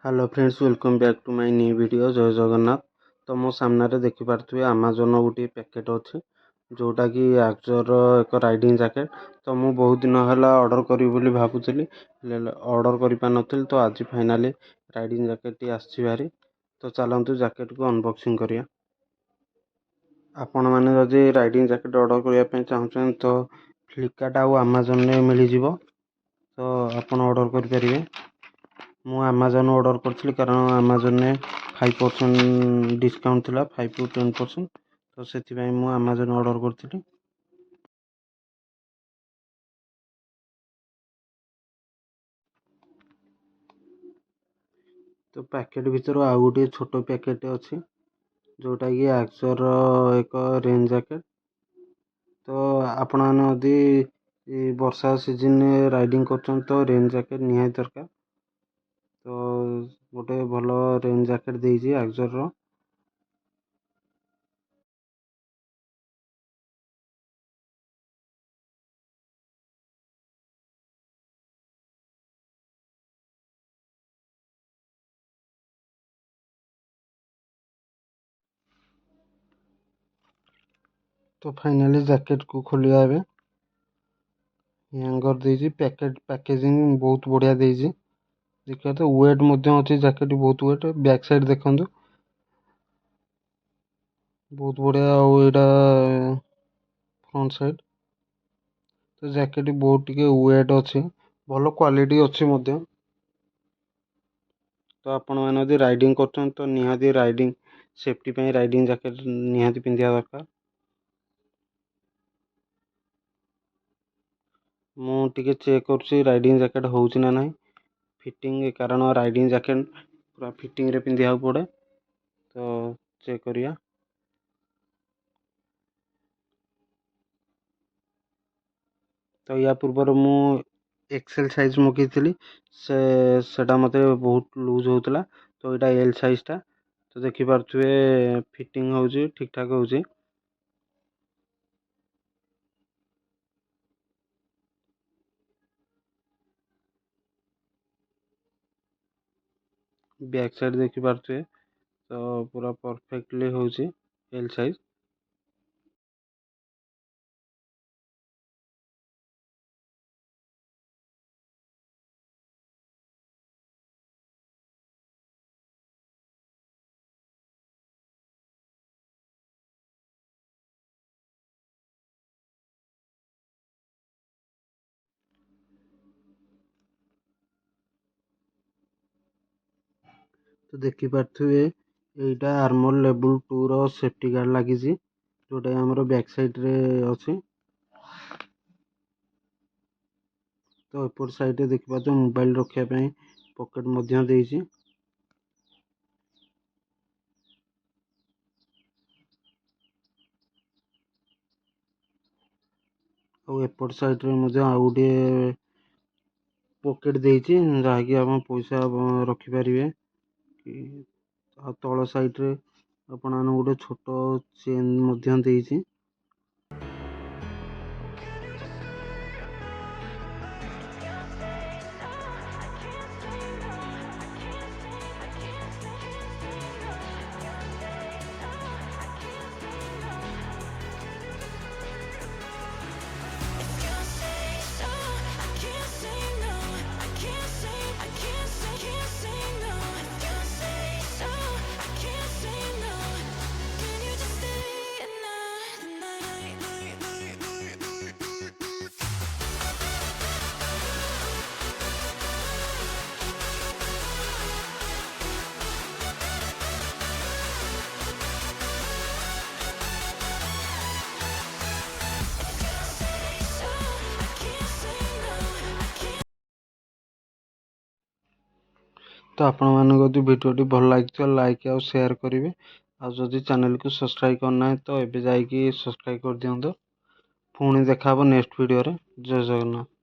Hello friends, welcome back to my new video. जय जगन्नाथ। तो मो सामने देखिपे आमाजन गोटे पैकेट अच्छे जोटा कि आक्चर एक राइडिंग जैकेट। तो मु बहुत दिन है ऑर्डर करी भावुली ऑर्डर कर तो आज फाइनाली राइडिंग जैकेट टी आसरी। तो चलतु जैकेट को अनबॉक्सिंग करिया। आपण मैंने जदि राइडिंग जैकेट ऑर्डर करने चाहते तो फ्लिपकार्ट आउ आमाजन में मिल जाव। तो आपण ऑर्डर करेंगे। मु आमाजन ऑर्डर करी कारण आमाजन में 5% डिस्काउंट थिला 5 to 10%। तो से मु आमाजन ऑर्डर करी। तो पैकेट भीतर आउ गोटे छोट पैकेट अच्छी जोटा कि आक्सर एक रेन जैकेट। तो आपण मैंने वर्षा सीजन राइडिंग कर तो रेन जैकेट निहाय दरकार। तो गोटे भल रेन जैकेट देजी आक्सर रो। तो फाइनली जैकेट को खोलिया हैंगर देजी। पैकेट पैकेजिंग बहुत बढ़िया देजी। देखिए तो वेट अच्छी जैकेट बहुत वेट। बैक साइड देखो बहुत बढ़िया। यहाँ फ्रंट साइड तो जैकेट बहुत टिके वेट अच्छी भल क्वालिटी अच्छी मध्य। तो आपण मैंने राइडिंग कर तो निहाती राइडिंग सेफ्टी राइडिंग जैकेट निहाती पिंधा दरकार। मुझे चेक कर राइडिंग जैकेट होची ना नहीं फिटिंग कारण राइडिंग जैकेट पूरा फिटिंग रे पिंधा पड़े। तो चेक करिया। तो या पूर्वर मु एक्सेल साइज मगेली सेटा मत बहुत लूज होता। तो यहाँ एल साइजटा। तो देखिपे फिटिंग हो ठीक ठाक हो। बैक साइड देखिपे तो पूरा परफेक्टली हो एल साइज। तो देखिपे यहाँ आर्मर लेवल 2 रो सेफ्टी गार्ड लगी जोटा आम बैक साइड रे अच्छी। तो एपट साइड देखिपे मोबाइल रखापी पकेट देजी। और एपट साइड रे आउ गोटे पकेट देजी जहाँकि आप पैसा रखिपारे। तल साइड रे आपण गोटे छोट चेन देजी। तो आपण मानक भिडियो भल लगी लाइक और शेयर करेंगे। आदि चैनल को सब्सक्राइब करना तो एबे जाइए सब्सक्राइब कर दिंतु। पुणी देखा नेक्स्ट वीडियो रे। जय जगन्नाथ।